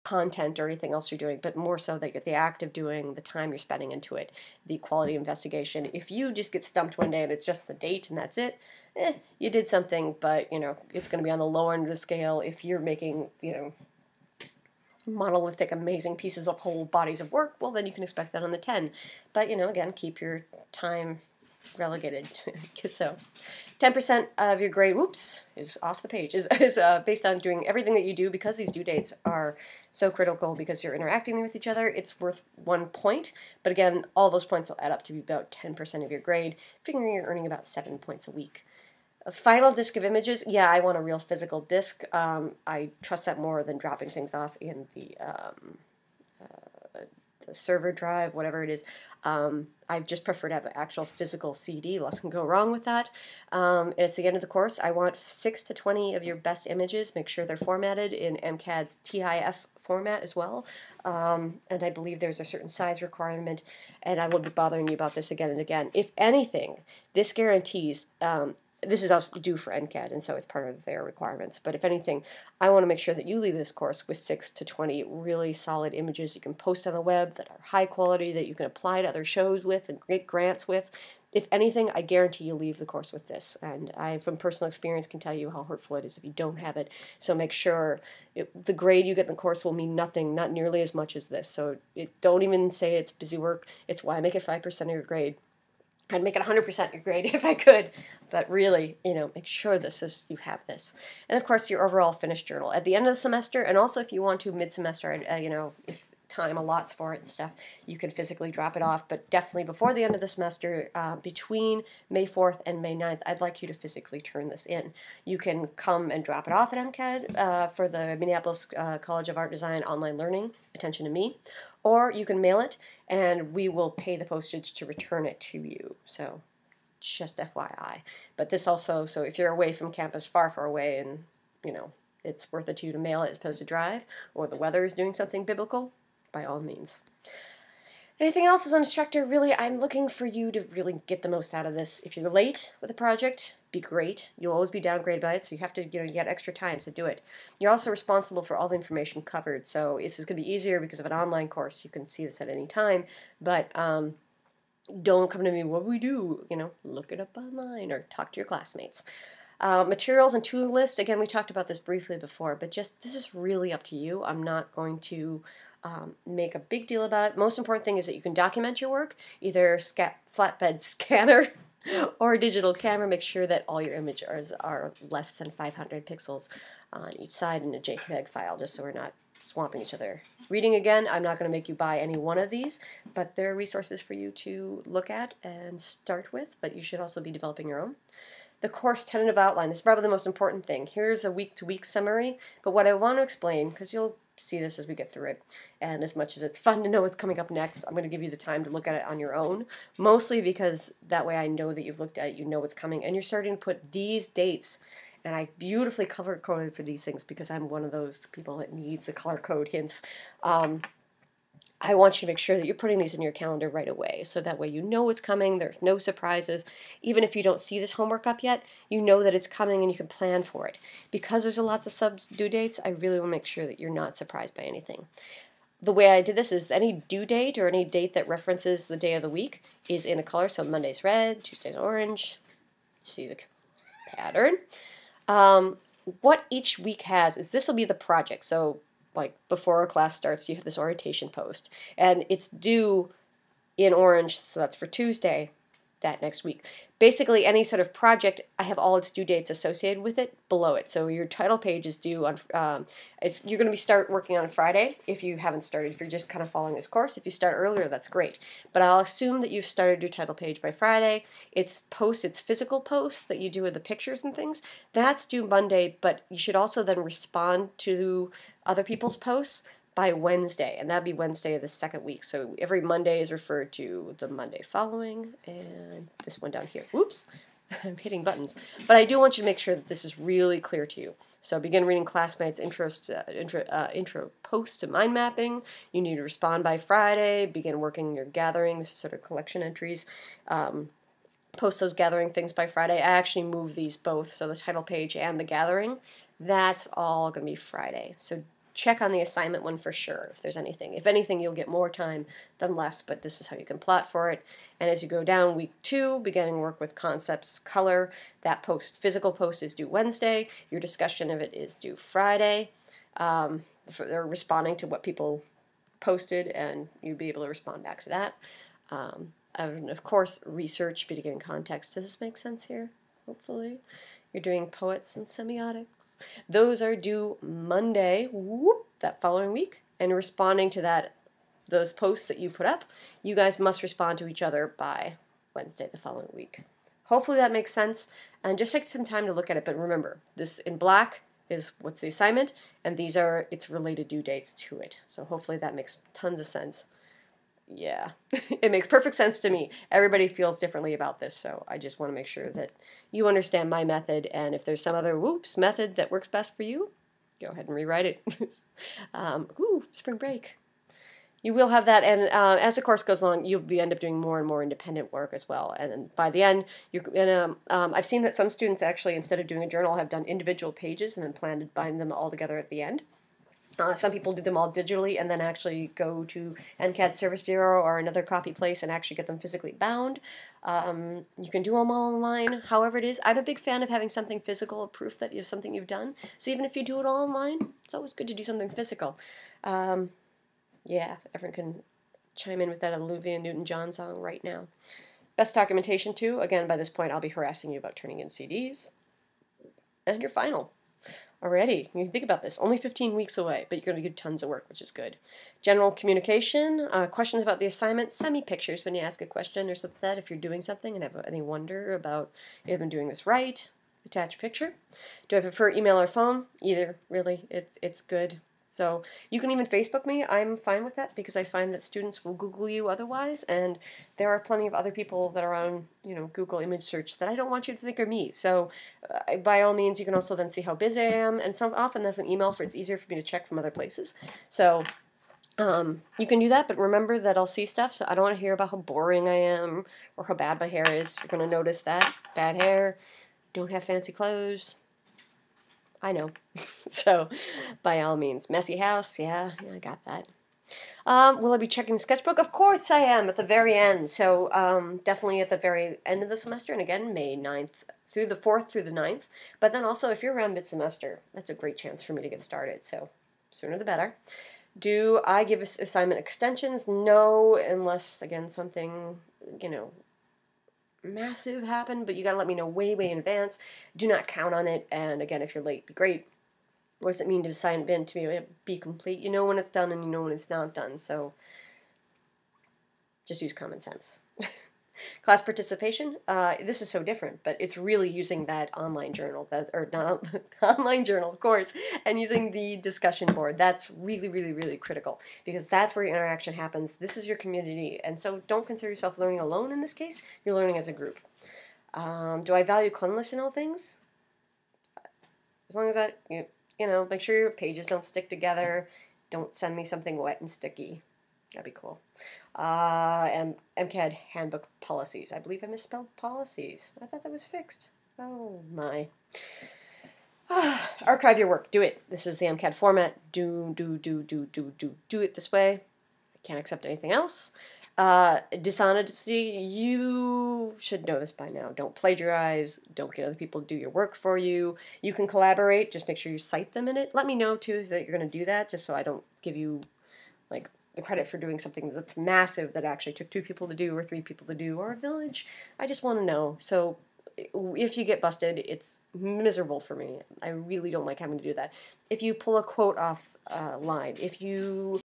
content or anything else you're doing, but more so that the act of doing, the time you're spending into it, the quality investigation. If you just get stumped one day and it's just the date and that's it, you did something, but, you know, it's going to be on the lower end of the scale. If you're making, you know, monolithic, amazing pieces of whole bodies of work, well, then you can expect that on the 10. But, you know, again, keep your time relegated. So 10% of your grade, whoops, is off the page, is based on doing everything that you do. Because these due dates are so critical, because you're interacting with each other, it's worth 1 point. But again, all those points will add up to be about 10% of your grade, figuring you're earning about 7 points a week. A final disk of images, yeah, I want a real physical disk. I trust that more than dropping things off in the server drive, whatever it is. I just prefer to have an actual physical CD. Less can go wrong with that. And it's the end of the course. I want 6 to 20 of your best images. Make sure they're formatted in MCAD's TIF format as well. And I believe there's a certain size requirement, and I will be bothering you about this again and again. If anything, this guarantees this is also due for NCAD, and so it's part of their requirements. But if anything, I want to make sure that you leave this course with 6 to 20 really solid images you can post on the web that are high quality, that you can apply to other shows with and get grants with. If anything, I guarantee you'll leave the course with this. And I, from personal experience, can tell you how hurtful it is if you don't have it. So make sure the grade you get in the course will mean nothing, not nearly as much as this. So don't even say it's busy work. It's why I make it 5% of your grade. I'd make it 100% your grade if I could, but really, you know, make sure you have this. And of course, your overall finished journal at the end of the semester, and also if you want to mid-semester, you know, if time allots for it and stuff, you can physically drop it off, but definitely before the end of the semester, between May 4th and May 9th, I'd like you to physically turn this in. You can come and drop it off at MCAD for the Minneapolis College of Art Design online learning, attention to me, or you can mail it, and we will pay the postage to return it to you. So just FYI. But this also, so if you're away from campus, far away, and, you know, it's worth it to you to mail it as opposed to drive, or the weather is doing something biblical, by all means. Anything else as an instructor? Really, I'm looking for you to really get the most out of this. If you're late with a project, be great. You'll always be downgraded by it, so you have to, you know, you got extra time to do it. You're also responsible for all the information covered, so this is going to be easier because of an online course. You can see this at any time, but don't come to me, what do we do? You know, look it up online or talk to your classmates. Materials and tool list, again, we talked about this briefly before, but just, this is really up to you. I'm not going to make a big deal about it. Most important thing is that you can document your work, either flatbed scanner or digital camera. Make sure that all your images are less than 500 pixels on each side in a JPEG file, just so we're not swamping each other. Reading, again, I'm not going to make you buy any one of these, but there are resources for you to look at and start with, but you should also be developing your own. The course tentative outline is probably the most important thing. Here's a week-to-week summary, but what I want to explain, because you'll see this as we get through it, and as much as it's fun to know what's coming up next, I'm going to give you the time to look at it on your own, mostly because that way I know that you've looked at it, you know what's coming, and you're starting to put these dates, and I beautifully color-coded for these things because I'm one of those people that needs the color code hints. I want you to make sure that you're putting these in your calendar right away, so that way you know what's coming, there's no surprises. Even if you don't see this homework up yet, you know that it's coming and you can plan for it. Because there's lots of sub-due dates, I really want to make sure that you're not surprised by anything. The way I did this is any due date or any date that references the day of the week is in a color, so Monday's red, Tuesday's orange. See the pattern? What each week has is, this will be the project, so like before a class starts, you have this orientation post, and it's due in orange, so that's for Tuesday, that next week. Basically, any sort of project, I have all its due dates associated with it below it. So your title page is due on, you're going to start working on Friday if you haven't started, if you're just kind of following this course. If you start earlier, that's great. But I'll assume that you've started your title page by Friday. It's physical posts that you do with the pictures and things. That's due Monday, but you should also then respond to other people's posts by Wednesday, and that'd be Wednesday of the second week. So every Monday is referred to the Monday following, and this one down here. Whoops, I'm hitting buttons. But I do want you to make sure that this is really clear to you. So begin reading classmates' intro posts to mind mapping. You need to respond by Friday. Begin working your gathering. This is sort of collection entries. Post those gathering things by Friday. I actually move these both, so the title page and the gathering. That's all going to be Friday. So check on the assignment one for sure if there's anything. If anything, you'll get more time than less, but this is how you can plot for it. And as you go down, week 2, beginning work with concepts, color. That physical post is due Wednesday. Your discussion of it is due Friday. They're responding to what people posted, and you'll be able to respond back to that. And of course, research, beginning context. Does this make sense here? Hopefully. You're doing poets and semiotics. Those are due Monday, that following week. And responding to those posts that you put up, you guys must respond to each other by Wednesday the following week. Hopefully that makes sense. And just take some time to look at it. But remember, this in black is what's the assignment, and these are its related due dates to it. So hopefully that makes tons of sense. Yeah, it makes perfect sense to me. Everybody feels differently about this, so I just want to make sure that you understand my method, and if there's some other method that works best for you, go ahead and rewrite it. Spring break. You will have that, and as the course goes along, you'll end up doing more and more independent work as well. And then by the end, you're gonna. I've seen that some students actually, instead of doing a journal, have done individual pages and then planned to bind them all together at the end. Some people do them all digitally and then actually go to MCAD Service Bureau or another copy place and actually get them physically bound. You can do them all online, however it is. I'm a big fan of having something physical, proof that you have something you've done. So even if you do it all online, it's always good to do something physical. Yeah, everyone can chime in with that Olivia Newton-John song right now. Best documentation too. Again, by this point, I'll be harassing you about turning in CDs. And your final. Already, you think about this, only 15 weeks away, but you're going to do tons of work, which is good. General communication, questions about the assignment, send me pictures when you ask a question or something like that if you're doing something and have any wonder about if I've been doing this right. Attach a picture. Do I prefer email or phone? Either, really, it's good. So you can even Facebook me. I'm fine with that because I find that students will Google you otherwise, and there are plenty of other people that are on, Google image search that I don't want you to think are me. So by all means, you can also then see how busy I am, and often that's an email, so it's easier for me to check from other places. So you can do that, but remember that I'll see stuff, so I don't want to hear about how boring I am or how bad my hair is. You're going to notice that. Bad hair, don't have fancy clothes. I know. So, by all means. Messy house, yeah, I got that. Will I be checking the sketchbook? Of course I am, at the very end. So, definitely at the very end of the semester, and again, May 9th, through the 4th through the 9th. But then also, if you're around mid-semester, that's a great chance for me to get started, so sooner the better. Do I give assignment extensions? No, unless, again, something, massive happen, but you gotta let me know way in advance. Do not count on it, and again, if you're late, be great. What does it mean to assignment to be complete? You know when it's done and you know when it's not done, so just use common sense. Class participation, this is so different, but it's really using that online journal, online journal, of course, and using the discussion board. That's really critical, because that's where your interaction happens. This is your community, and so don't consider yourself learning alone in this case. You're learning as a group. Do I value cleanliness in all things? As long as that, make sure your pages don't stick together. Don't send me something wet and sticky. That'd be cool. And MCAD handbook policies. I believe I misspelled policies. I thought that was fixed. Oh my. Archive your work. Do it. This is the MCAD format. Do it this way. I can't accept anything else. Dishonesty. You should know this by now. Don't plagiarize. Don't get other people to do your work for you. You can collaborate. Just make sure you cite them in it. Let me know too that you're going to do that, just so I don't give you the credit for doing something that's massive that actually took 2 people to do or 3 people to do, or a village. I just want to know. So if you get busted, it's miserable for me. I really don't like having to do that. If you pull a quote off line, if you